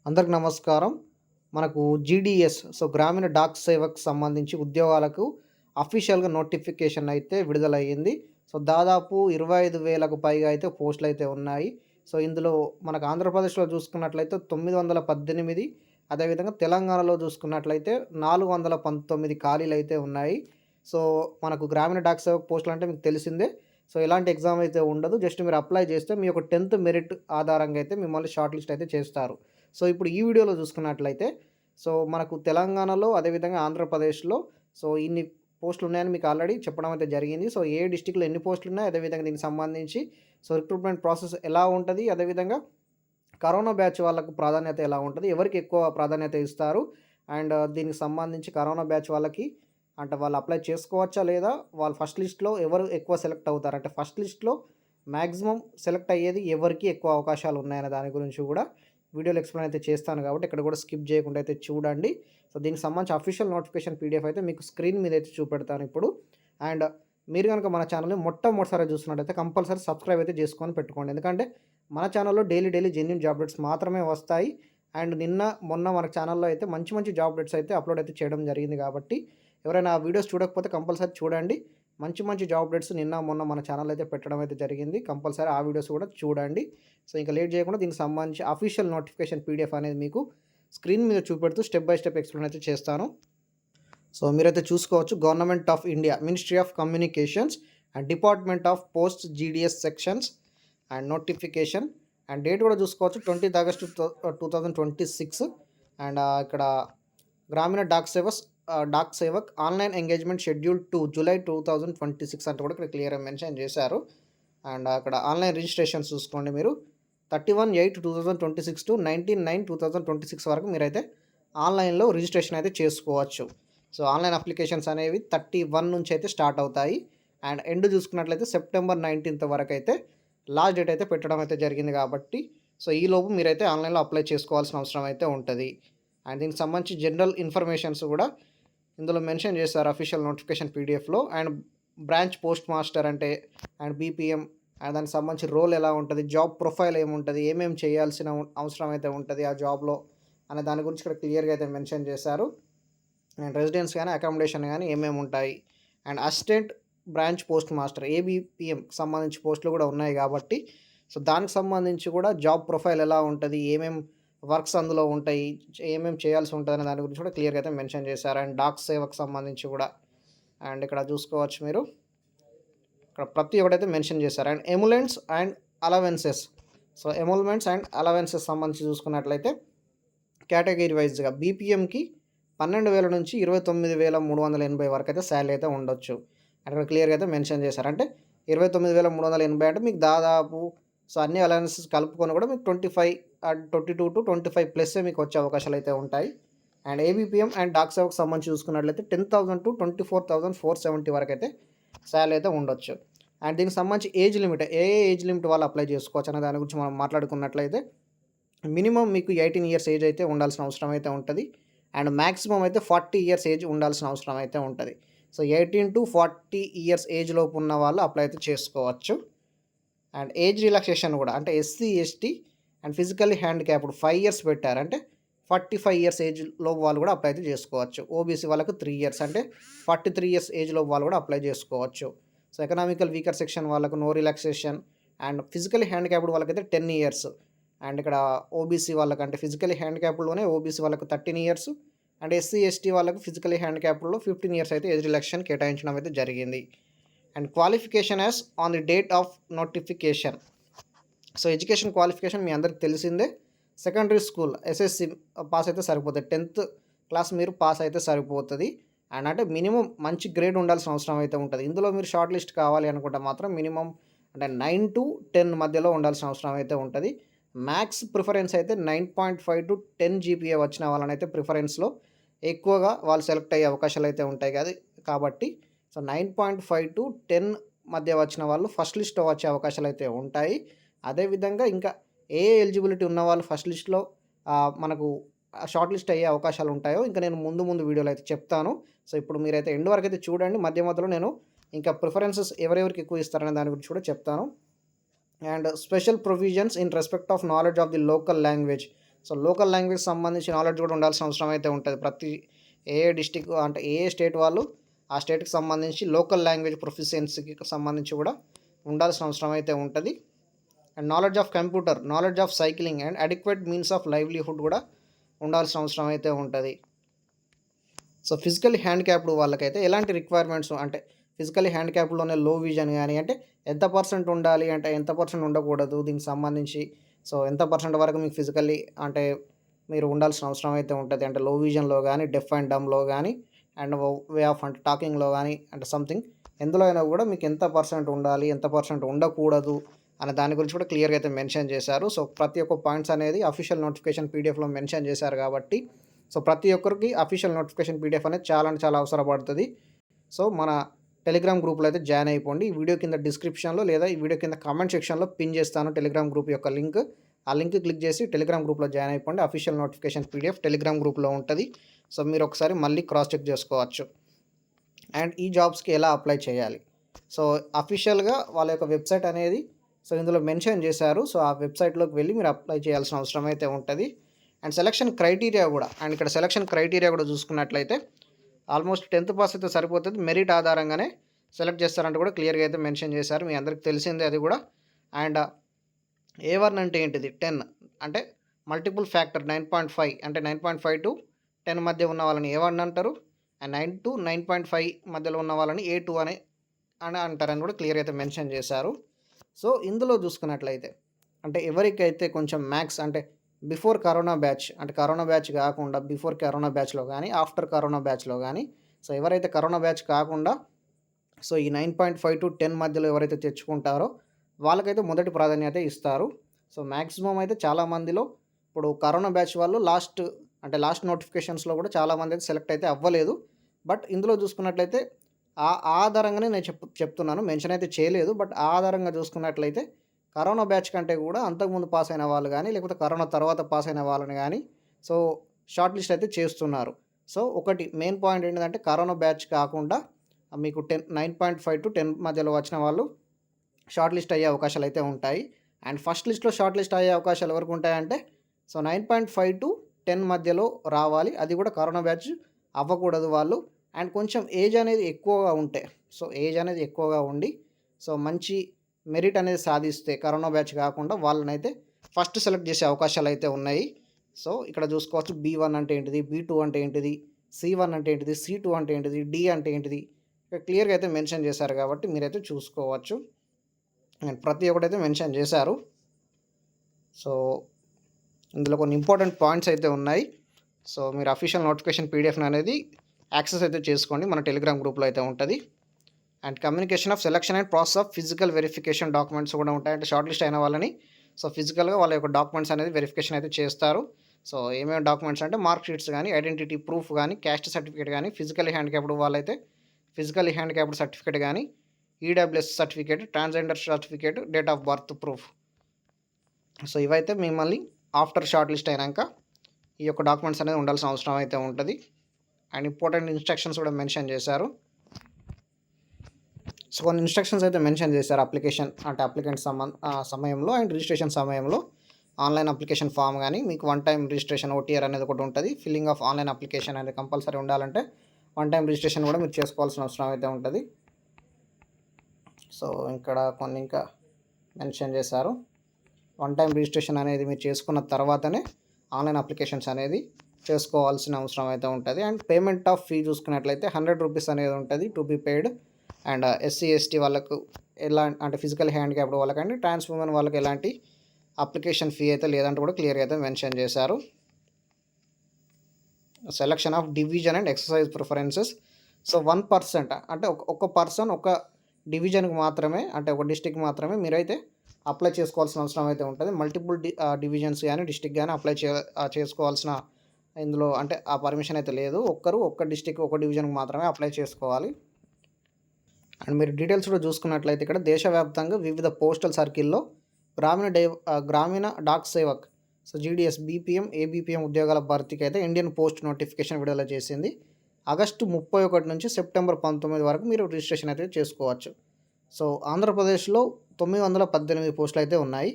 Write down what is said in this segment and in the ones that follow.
అందరికి నమస్కారం. మనకు జీడీఎస్ గ్రామీణ డాక్ సేవక్ సంబంధించి ఉద్యోగాలకు అఫీషియల్‌గా నోటిఫికేషన్ అయితే విడుదలయ్యింది. దాదాపు 25,000కు పైగా అయితే పోస్టులయితే ఉన్నాయి. ఇందులో మనకు ఆంధ్రప్రదేశ్‌లో చూసుకున్నట్లయితే 918, అదేవిధంగా తెలంగాణలో చూసుకున్నట్లయితే 419 ఖాళీలైతే ఉన్నాయి. మనకు గ్రామీణ డాక్ సేవక్ పోస్టులంటే మీకు తెలిసిందే. ఎలాంటి ఎగ్జామ్ అయితే ఉండదు. జస్ట్ మీరు అప్లై చేస్తే మీ యొక్క 10థ్ మెరిట్ ఆధారంగా అయితే మిమ్మల్ని షార్ట్ లిస్ట్ అయితే చేస్తారు. ఇప్పుడు ఈ వీడియోలో చూసుకున్నట్లయితే మనకు తెలంగాణలో అదేవిధంగా ఆంధ్రప్రదేశ్‌లో ఇన్ని పోస్టులున్నాయని మీకు ఆల్రెడీ చెప్పడం అయితే జరిగింది. ఏ డిస్ట్రిక్ట్‌లో ఎన్ని పోస్టులున్నాయి, అదేవిధంగా దీనికి సంబంధించి రిక్రూట్‌మెంట్ ప్రాసెస్ ఎలా ఉంటది, అదేవిధంగా కరోనా బ్యాచ్ వాళ్ళకు ప్రాధాన్యత ఎలా ఉంటది, ఎవరికి ఎక్కువ ప్రాధాన్యత ఇస్తారు, అండ్ దీనికి సంబంధించి కరోనా బ్యాచ్ వాళ్ళకి అంటే వాళ్ళు అప్లై చేసుకోవచ్చా లేదా, వాళ్ళు ఫస్ట్ లిస్ట్‌లో ఎవరు ఎక్కువ సెలెక్ట్ అవుతారు, అంటే ఫస్ట్ లిస్ట్‌లో మాక్సిమం సెలెక్ట్ అయ్యేది ఎవరికి ఎక్కువ అవకాశాలు ఉన్నాయనే దాని గురించి కూడా వీడియోలో ఎక్స్‌ప్లెయిన్ అయితే చేస్తాను కాబట్టి ఇక్కడ కూడా స్కిప్ చేయకుండా అయితే చూడండి. దీనికి సంబంధించి అఫీషియల్ నోటిఫికేషన్ పీడిఎఫ్ అయితే మీకు స్క్రీన్ మీద అయితే చూపెడతాను ఇప్పుడు. అండ్ మీరు గనుక మన ఛానల్‌ని మొట్టమొదటిసారి చూస్తున్నట్టయితే కంపల్సరీ సబ్స్క్రైబ్ అయితే చేసుకొని పెట్టుకోండి. ఎందుకంటే మన ఛానల్‌లో డైలీ జెన్యూన్ జాబ్ అప్డేట్స్ మాత్రమే వస్తాయి. అండ్ నిన్న, మొన్న మన ఛానల్‌లో అయితే మంచి జాబ్ అప్డేట్స్ అయితే అప్‌లోడ్ అయితే చేయడం జరిగింది కాబట్టి ఎవరైనా ఆ వీడియోస్ చూడకపోతే కంపల్సరీ చూడండి. మంచి జాబ్ అప్డేట్స్ నిన్న, మొన్న మన ఛానల్ అయితే పెట్టడం అయితే జరిగింది. కంపల్సరీ ఆ వీడియోస్ కూడా చూడండి. ఇంకా లేట్ చేయకుండా దీనికి సంబంధించి అఫీషియల్ నోటిఫికేషన్ పీడిఎఫ్ అనేది మీకు స్క్రీన్ మీద చూపెడుతూ స్టెప్ బై స్టెప్ ఎక్స్‌ప్లెయిన్ అయితే చేస్తాను. మీరైతే చూసుకోవచ్చు. Government of India, ministry of communications and department of posts GDS sections and notification and date కూడా చూసుకోవచ్చు 20th August 2026. అండ్ ఇక్కడ Gramin Dak Sevak online engagement schedule to July 2026 అంటే కూడా ఇక్కడ క్లియర్‌గా మెన్షన్ చేశారు. అండ్ అక్కడ ఆన్లైన్ రిజిస్ట్రేషన్స్ చూసుకోండి మీరు 31/8/2026 టు 19/9/2026 వరకు మీరైతే ఆన్లైన్‌లో రిజిస్ట్రేషన్ అయితే చేసుకోవచ్చు. ఆన్లైన్ అప్లికేషన్స్ అనేవి 31 నుంచి అయితే స్టార్ట్ అవుతాయి. అండ్ ఎండ్ చూసుకున్నట్లయితే September 19th వరకు అయితే లాస్ట్ డేట్ అయితే పెట్టడం అయితే జరిగింది కాబట్టి ఈలోపు మీరైతే ఆన్లైన్‌లో అప్లై చేసుకోవాల్సిన అవసరం అయితే ఉంటది. అండ్ దీనికి సంబంధించి జనరల్ ఇన్ఫర్మేషన్స్ కూడా ఇందులో మెన్షన్ చేశారు అఫీషియల్ నోటిఫికేషన్ పీడిఎఫ్‌లో. అండ్ బ్రాంచ్ పోస్ట్ మాస్టర్ అంటే అండ్ బీపీఎం అండ్ దానికి సంబంధించి రోల్ ఎలా ఉంటది, జాబ్ ప్రొఫైల్ ఏముంటది, ఏమేమి చేయాల్సిన అవసరం అయితే ఉంటది ఆ జాబ్‌లో అనే దాని గురించి ఇక్కడ క్లియర్‌గా అయితే మెన్షన్ చేశారు. అండ్ రెసిడెన్స్ గానీ, అకామిడేషన్ గానీ ఏమేమి ఉంటాయి, and assistant branch post master ABPM సంబంధించి పోస్టులు కూడా ఉన్నాయి కాబట్టి దానికి సంబంధించి కూడా జాబ్ ప్రొఫైల్ ఎలా ఉంటది, ఏమేం వర్క్స్ అందులో ఉంటాయి, ఏమేమి చేయాల్సి ఉంటదనే దాని గురించి కూడా క్లియర్‌గా అయితే మెన్షన్ చేశారు. అండ్ డాక్ సేవకు సంబంధించి కూడా అండ్ ఇక్కడ చూసుకోవచ్చు మీరు. ఇక్కడ ప్రతి ఒక్కటైతే మెన్షన్ చేశారు. And emoluments and allowances. Emoluments and allowances సంబంధించి చూసుకున్నట్లయితే కేటగిరీ వైజ్‌గా బీపీఎంకి 12,000 నుంచి 29,380 వరకు అయితే శాలరీ అయితే ఉండొచ్చు. అక్కడ క్లియర్‌గా అయితే మెన్షన్ చేశారు. అంటే 29,380 అంటే మీకు దాదాపు అన్ని అలవెన్సెస్ కలుపుకొని కూడా మీకు 22-25 ప్లస్సే మీకు వచ్చే అవకాశాలు అయితే ఉంటాయి. అండ్ ఏబీపీఎం అండ్ డాక్ సేవకు సంబంధించి చూసుకున్నట్లయితే 10,000-24,470 వరకు అయితే శాలరీ అయితే ఉండొచ్చు. అండ్ దీనికి సంబంధించి ఏజ్ లిమిట్, ఏ ఏజ్ లిమిట్ వాళ్ళు అప్లై చేసుకోవచ్చు అనే దాని గురించి మనం మాట్లాడుకున్నట్లయితే మినిమం మీకు 18 ఇయర్స్ ఏజ్ అయితే ఉండాల్సిన అవసరం అయితే ఉంటది. అండ్ మాక్సిమం అయితే 40 ఇయర్స్ ఏజ్ ఉండాల్సిన అవసరం అయితే ఉంటది. 18-40 ఇయర్స్ ఏజ్ లోపు ఉన్న వాళ్ళు అప్లై అయితే చేసుకోవచ్చు. అండ్ ఏజ్ రిలాక్సేషన్ కూడా అంటే SC, ST and physically handicapped 5 years పెట్టారు. అంటే 45 ఇయర్స్ ఏజ్ లోపు వాళ్ళు కూడా అప్లై అయితే చేసుకోవచ్చు. ఓబీసీ వాళ్ళకు 3 ఇయర్స్ అంటే 43 ఇయర్స్ ఏజ్ లోపు వాళ్ళు కూడా అప్లై చేసుకోవచ్చు. ఎకనామికల్ వీకర్ సెక్షన్ వాళ్ళకు no relaxation. And physically handicapped వాళ్ళకైతే 10 ఇయర్స్. అండ్ ఇక్కడ ఓబీసీ వాళ్ళకి అంటే ఫిజికల్లీ హ్యాండిక్యాప్డ్‌లోనే ఓబీసీ వాళ్ళకు 13 ఇయర్స్. అండ్ ఎస్సీ, ఎస్టీ వాళ్ళకు ఫిజికల్లీ హ్యాండిక్యాప్డ్‌లో 15 ఇయర్స్ అయితే ఏజ్ రిలాక్సేషన్ కేటాయించడం అయితే జరిగింది. And qualification as on the date of notification. Education qualification మీ అందరికి తెలిసిందే. సెకండరీ స్కూల్ ఎస్ఎస్‌సి పాస్ అయితే సరిపోతుంది. 10th క్లాస్ మీరు పాస్ అయితే సరిపోతది. అండ్ అంటే మినిమం మంచి గ్రేడ్ ఉండాల్సిన అవసరం అయితే ఉంటది. ఇందులో మీరు షార్ట్ లిస్ట్ కావాలి అనుకుంటే మాత్రం మినిమం అంటే 9-10 మధ్యలో ఉండాల్సిన అవసరం అయితే ఉంటది. మ్యాథ్స్ ప్రిఫరెన్స్ అయితే 9.5-10 జీపీఏ వచ్చిన వాళ్ళనైతే ప్రిఫరెన్స్‌లో ఎక్కువగా వాళ్ళు సెలెక్ట్ అయ్యే అవకాశాలు అయితే ఉంటాయి కాబట్టి 9.5-10 మధ్య వచ్చిన వాళ్ళు ఫస్ట్ లిస్ట్‌లో వచ్చే అవకాశాలు అయితే ఉంటాయి. అదేవిధంగా ఇంకా ఏ ఎలిజిబిలిటీ ఉన్నవాళ్ళు ఫస్ట్ లిస్ట్‌లో మనకు షార్ట్ లిస్ట్ అయ్యే అవకాశాలు ఉంటాయో ఇంకా నేను ముందు వీడియోలో అయితే చెప్తాను. ఇప్పుడు మీరైతే ఎండ్ వరకు అయితే చూడండి. మధ్యలో నేను ఇంకా ప్రిఫరెన్సెస్ ఎవరెవరికి ఎక్కువ ఇస్తారనే దాని గురించి కూడా చెప్తాను. And special provisions in respect of knowledge of the local language. So local language సంబంధించి నాలెడ్జ్ కూడా ఉండాల్సిన అవసరం అయితే ఉంటుంది. ప్రతి ఏ డిస్ట్రిక్ట్ అంటే ఏ స్టేట్ వాళ్ళు ఆ స్టేట్‌కి సంబంధించి లోకల్ లాంగ్వేజ్ ప్రొఫిషియన్సీకి సంబంధించి కూడా ఉండాల్సిన అవసరం అయితే ఉంటది. And knowledge of computer, knowledge of cycling and adequate means of livelihood కూడా ఉండాల్సిన అవసరం అయితే ఉంటది. సో ఫిజికల్లీ హ్యాండిక్యాప్డ్ వాళ్ళకైతే ఎలాంటి రిక్వైర్మెంట్స్ అంటే ఫిజికల్లీ హ్యాండిక్యాప్డ్‌లోనే లో విజన్ గాని అంటే ఎంత పర్సెంట్ ఉండాలి అంటే ఎంత పర్సెంట్ ఉండకూడదు దీనికి సంబంధించి. సో ఎంత పర్సెంట్ వరకు మీకు ఫిజికల్లీ అంటే మీరు ఉండాల్సిన అవసరం అయితే ఉంటది. అంటే లో విజన్‌లో గాని, డెఫ్ అండ్ డమ్‌లో గాని అండ్ వే ఆఫ్ అంటే టాకింగ్‌లో గాని అంటే సంథింగ్ ఎందులో అయినా కూడా మీకు ఎంత పర్సెంట్ ఉండాలి, ఎంత పర్సెంట్ ఉండకూడదు అనే దాని గురించి కూడా క్లియర్‌గా అయితే మెన్షన్ చేశారు. సో ప్రతి ఒక్క పాయింట్స్ అనేది అఫీషియల్ నోటిఫికేషన్ పీడిఎఫ్‌లో మెన్షన్ చేశారు కాబట్టి సో ప్రతి ఒక్కరికి అఫీషియల్ నోటిఫికేషన్ పీడిఎఫ్ అనేది చాలా అంటే చాలా అవసరపడుతుంది. సో మన టెలిగ్రామ్ గ్రూప్‌లో అయితే జాయిన్ అయిపోండి. ఈ వీడియో కింద డిస్క్రిప్షన్‌లో లేదా ఈ వీడియో కింద కామెంట్ సెక్షన్‌లో పిన్ చేస్తాను టెలిగ్రామ్ గ్రూప్ యొక్క లింక్. ఆ లింక్ క్లిక్ చేసి టెలిగ్రామ్ గ్రూప్‌లో జాయిన్ అయిపోండి. అఫీషియల్ నోటిఫికేషన్ పీడిఎఫ్ టెలిగ్రామ్ గ్రూప్‌లో ఉంటది. సో మీరు ఒకసారి మళ్ళీ క్రాస్ చెక్ చేసుకోవచ్చు. అండ్ ఈ జాబ్స్‌కి ఎలా అప్లై చేయాలి? సో అఫీషియల్‌గా వాళ్ళ యొక్క వెబ్‌సైట్ అనేది సో ఇందులో మెన్షన్ చేశారు. సో ఆ వెబ్‌సైట్‌లోకి వెళ్లి మీరు అప్లై చేయాల్సిన అవసరం అయితే ఉంటది. అండ్ సెలక్షన్ క్రైటీరియా కూడా అండ్ ఇక్కడ సెలక్షన్ క్రైటీరియా కూడా చూసుకున్నట్లయితే ఆల్మోస్ట్ 10th పాస్ అయితే సరిపోతది. మెరిట్ ఆధారంగానే సెలెక్ట్ చేస్తారంటూ కూడా క్లియర్‌గా అయితే మెన్షన్ చేశారు. మీ అందరికి తెలిసిందే అది కూడా. అండ్ A1 అంటే ఏంటిది? 10 అంటే మల్టిపుల్ ఫ్యాక్టర్ 9.5 అంటే 9.5 టు 10 మధ్య ఉన్న వాళ్ళని A1 అంటారు. అండ్ 9 టు 9.5 మధ్యలో ఉన్న వాళ్ళని A2 అని అంటారని కూడా క్లియర్‌గా అయితే మెన్షన్ చేశారు. సో ఇందులో చూసుకున్నట్లయితే అంటే ఎవరికైతే కొంచెం మ్యాథ్స్ అంటే బిఫోర్ కరోనా బ్యాచ్ అంటే కరోనా బ్యాచ్ కాకుండా బిఫోర్ కరోనా బ్యాచ్‌లో గానీ, ఆఫ్టర్ కరోనా బ్యాచ్‌లో గానీ సో ఎవరైతే కరోనా బ్యాచ్ కాకుండా సో ఈ 9.5 టు 10 మధ్యలో ఎవరైతే తెచ్చుకుంటారో వాళ్ళకైతే మొదటి ప్రాధాన్యత ఇస్తారు. సో మాక్సిమం అయితే చాలామందిలో ఇప్పుడు కరోనా బ్యాచ్ వాళ్ళు లాస్ట్ నోటిఫికేషన్స్‌లో కూడా చాలామంది అయితే సెలెక్ట్ అయితే అవ్వలేదు. బట్ ఇందులో చూసుకున్నట్లయితే ఆ ఆధారంగానే నేను చెప్తున్నాను. మెన్షన్ అయితే చేయలేదు. బట్ ఆ ఆధారంగా చూసుకున్నట్లయితే కరోనా బ్యాచ్ కంటే కూడా అంతకుముందు పాస్ అయిన వాళ్ళు గానీ, లేకపోతే కరోనా తర్వాత పాస్ అయిన వాళ్ళని గానీ సో షార్ట్ లిస్ట్ అయితే చేస్తున్నారు. సో ఒకటి మెయిన్ పాయింట్ ఏంటిదంటే కరోనా బ్యాచ్ కాకుండా మీకు 9.5 టు 10 మధ్యలో వచ్చిన వాళ్ళు షార్ట్ లిస్ట్ అయ్యే అవకాశాలైతే ఉంటాయి. అండ్ ఫస్ట్ లిస్ట్‌లో షార్ట్ లిస్ట్ అయ్యే అవకాశాలు ఎవరికి ఉంటాయంటే సో 9.5 టు 10 మధ్యలో రావాలి. అది కూడా కరోనా బ్యాచ్ అవ్వకూడదు వాళ్ళు. అండ్ కొంచెం ఏజ్ అనేది ఎక్కువగా ఉంటే సో ఏజ్ అనేది ఎక్కువగా ఉండి సో మంచి మెరిట్ అనేది సాధిస్తే కరోనా బ్యాచ్ కాకుండా వాళ్ళనైతే ఫస్ట్ సెలెక్ట్ చేసే అవకాశాలైతే ఉన్నాయి. సో ఇక్కడ చూసుకోవచ్చు B1 అంటే ఏంటిది? B2 అంటే ఏంటిది? C1 అంటే ఏంటిది? C2 అంటే ఏంటిది? D అంటే ఏంటిది? ఇక్కడ క్లియర్‌గా అయితే మెన్షన్ చేశారు కాబట్టి మీరైతే చూసుకోవచ్చు. అండ్ ప్రతి ఒక్కటైతే మెన్షన్ చేశారు. సో ఇందులో కొన్ని ఇంపార్టెంట్ పాయింట్స్ అయితే ఉన్నాయి. సో మీరు అఫీషియల్ నోటిఫికేషన్ పీడిఎఫ్‌ని అనేది యాక్సెస్ అయితే చేసుకోండి. మన టెలిగ్రామ్ గ్రూప్‌లో అయితే ఉంటది. And communication of selection and process of physical verification documents కూడా ఉంటాయి. అంటే షార్ట్ లిస్ట్ అయిన వాళ్ళని సో ఫిజికల్‌గా వాళ్ళ యొక్క డాక్యుమెంట్స్ అనేది వెరిఫికేషన్ అయితే చేస్తారు. సో ఏమేమి డాక్యుమెంట్స్ అంటే మార్క్ షీట్స్ గానీ, ఐడెంటిటీ ప్రూఫ్ గానీ, క్యాస్ట్ సర్టిఫికేట్ గానీ, ఫిజికల్లీ హ్యాండిక్యాప్డ్ వాళ్ళైతే ఫిజికల్లీ హ్యాండిక్యాప్డ్ సర్టిఫికేట్ గానీ, EWS certificate, transgender certificate, date of birth proof. So ఇవైతే మిమ్మల్ని ఆఫ్టర్ షార్ట్ లిస్ట్ అయినాక ఈ యొక్క డాక్యుమెంట్స్ అనేది ఉండాల్సిన అవసరం అయితే ఉంటది. అండ్ ఇంపార్టెంట్ ఇన్‌స్ట్రక్షన్స్ కూడా మెన్షన్ చేశారు. సో కొన్ని ఇన్‌స్ట్రక్షన్స్ అయితే మెన్షన్ చేశారు అప్లికెంట్ సమయంలో అండ్ రిజిస్ట్రేషన్ సమయంలో. ఆన్‌లైన్ అప్లికేషన్ ఫామ్ గానీ, మీకు వన్ టైమ్ రిజిస్ట్రేషన్ ఓటీఆర్ అనేది ఒకటి ఉంటది. ఫిల్లింగ్ ఆఫ్ ఆన్‌లైన్ అప్లికేషన్ అనేది కంపల్సరీ ఉండాలంటే వన్ టైమ్ రిజిస్ట్రేషన్ కూడా మీరు చేసుకోవాల్సిన అవసరం అయితే ఉంటది. సో ఇక్కడ కొన్ని ఇంకా మెన్షన్ చేశారు. వన్ టైమ్ రిజిస్ట్రేషన్ అనేది మీరు చేసుకున్న తర్వాతనే ఆన్‌లైన్ అప్లికేషన్స్ అనేది చేసుకోవాల్సిన అవసరం అయితే ఉంటది. అండ్ పేమెంట్ ఆఫ్ ఫీ చూసుకున్నట్లయితే ₹100 అనేది ఉంటది to be paid. And SC, ST వాళ్ళకు అంటే ఫిజికల్ హ్యాండిక్యాప్డ్ వాళ్ళకండి, ట్రాన్స్ ఉమెన్ వాళ్ళకి ఎలాంటి అప్లికేషన్ ఫీ అయితే లేదంటూ కూడా క్లియర్‌గా అయితే మెన్షన్ చేశారు. Selection of division and exercise preferences. So 1% అంటే ఒక పర్సన్ ఒక డివిజన్‌కి మాత్రమే అంటే ఒక డిస్ట్రిక్ట్‌కి మాత్రమే మీరైతే అప్లై చేసుకోవాల్సిన అవసరం అయితే ఉంటది. మల్టిపుల్ డివిజన్స్ గానీ, డిస్ట్రిక్ట్ గానీ అప్లై చేసుకోవాల్సిన ఇందులో అంటే ఆ పర్మిషన్ అయితే లేదు. ఒక్క డిస్ట్రిక్ట్, ఒక డివిజన్‌కి మాత్రమే అప్లై చేసుకోవాలి. అండ్ మీరు డీటెయిల్స్ కూడా చూసుకున్నట్లయితే ఇక్కడ దేశవ్యాప్తంగా వివిధ పోస్టల్ సర్కిల్‌లో Gramin Dak Sevak so GDS, BPM, ABPM ఉద్యోగాల భర్తీకి అయితే ఇండియన్ పోస్ట్ నోటిఫికేషన్ విడుదల చేసింది. ఆగస్టు 31 నుంచి సెప్టెంబర్ 19 వరకు మీరు రిజిస్ట్రేషన్ అయితే చేసుకోవచ్చు. సో ఆంధ్రప్రదేశ్‌లో 918 పోస్టులు అయితే ఉన్నాయి.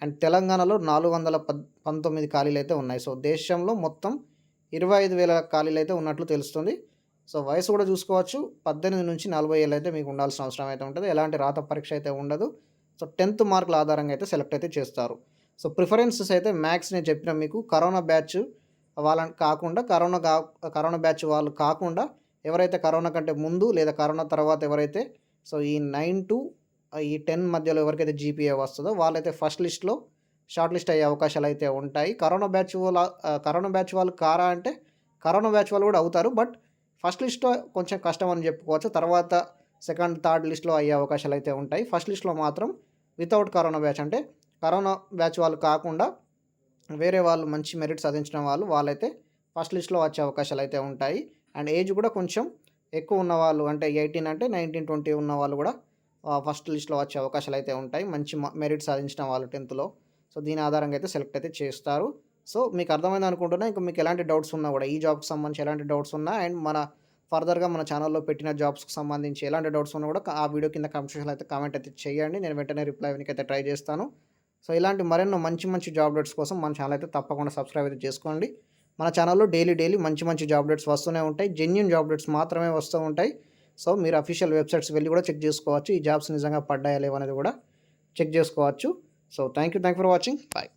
అండ్ తెలంగాణలో 419 ఖాళీలైతే ఉన్నాయి. సో దేశంలో మొత్తం 25,000 ఖాళీలైతే ఉన్నట్లు తెలుస్తుంది. సో వయసు కూడా చూసుకోవచ్చు. 18-40 ఏళ్ళైతే మీకు ఉండాల్సిన అవసరం అయితే ఉంటది. ఎలాంటి రాత పరీక్ష అయితే ఉండదు. సో 10th మార్కుల ఆధారంగా అయితే సెలెక్ట్ అయితే చేస్తారు. సో ప్రిఫరెన్సెస్ అయితే మ్యాథ్స్ నేను చెప్పిన మీకు కరోనా బ్యాచ్ వాళ్ళని కాకుండా కరోనా బ్యాచ్ వాళ్ళు కాకుండా ఎవరైతే కరోనా కంటే ముందు లేదా కరోనా తర్వాత ఎవరైతే సో ఈ 9-10 మధ్యలో ఎవరికైతే జీపీఏ వస్తదో వాళ్ళైతే ఫస్ట్ లిస్ట్‌లో షార్ట్ లిస్ట్ అయ్యే అవకాశాలైతే ఉంటాయి. కరోనా బ్యాచ్ వాళ్ళు కారా అంటే కరోనా బ్యాచ్ వాళ్ళు కూడా అవుతారు. బట్ ఫస్ట్ లిస్ట్‌లో కొంచెం కష్టం అని చెప్పుకోవచ్చు. తర్వాత సెకండ్, థర్డ్ లిస్ట్‌లో అయ్యే అవకాశాలైతే ఉంటాయి. ఫస్ట్ లిస్ట్‌లో మాత్రం వితౌట్ కరోనా బ్యాచ్ అంటే కరోనా బ్యాచ్ వాళ్ళు కాకుండా వేరే వాళ్ళు మంచి మెరిట్ సాధించిన వాళ్ళైతే ఫస్ట్ లిస్ట్‌లో వచ్చే అవకాశాలైతే ఉంటాయి. అండ్ ఏజ్ కూడా కొంచెం ఎక్కువ ఉన్నవాళ్ళు అంటే 18 అంటే 19, 20 ఉన్నవాళ్ళు కూడా ఫస్ట్ లిస్ట్‌లో వచ్చే అవకాశాలైతే ఉంటాయి. మంచి మెరిట్ సాధించిన వాళ్ళు 10థ్‌లో. సో దీని ఆధారంగా అయితే సెలెక్ట్ అయితే చేస్తారు. సో మీకు అర్థమైంది అనుకుంటున్నా. ఇంకా మీకు ఎలాంటి డౌట్స్ ఉన్నా కూడా ఈ జాబ్‌కి సంబంధించి ఎలాంటి డౌట్స్ ఉన్నా అండ్ ఫర్దర్‌గా మన ఛానెల్‌లో పెట్టిన జాబ్స్‌కి సంబంధించి ఎలాంటి డౌట్స్ ఉన్నా కూడా ఆ వీడియో కింద కామెంట్ సెక్షన్‌లో అయితే కామెంట్ అయితే చేయండి. నేను వెంటనే రిప్లై ఇవ్వడానికైతే ట్రై చేస్తాను. సో ఇలాంటి మరెన్నో మంచి జాబ్ అప్డేట్స్ కోసం మన ఛానల్ అయితే తప్పకుండా సబ్స్క్రైబ్ అయితే చేసుకోండి. మన ఛానల్‌లో డైలీ మంచి జాబ్ అప్డేట్స్ వస్తూనే ఉంటాయి. జెన్యూన్ జాబ్ అప్డేట్స్ మాత్రమే వస్తూ ఉంటాయి. సో మీరు అఫీషియల్ వెబ్‌సైట్స్‌కి వెళ్లి కూడా చెక్ చేసుకోవచ్చు. ఈ జాబ్స్ నిజంగా పడ్డాయా లేవా అనేది కూడా చెక్ చేసుకోవచ్చు. So thank you for watching. By.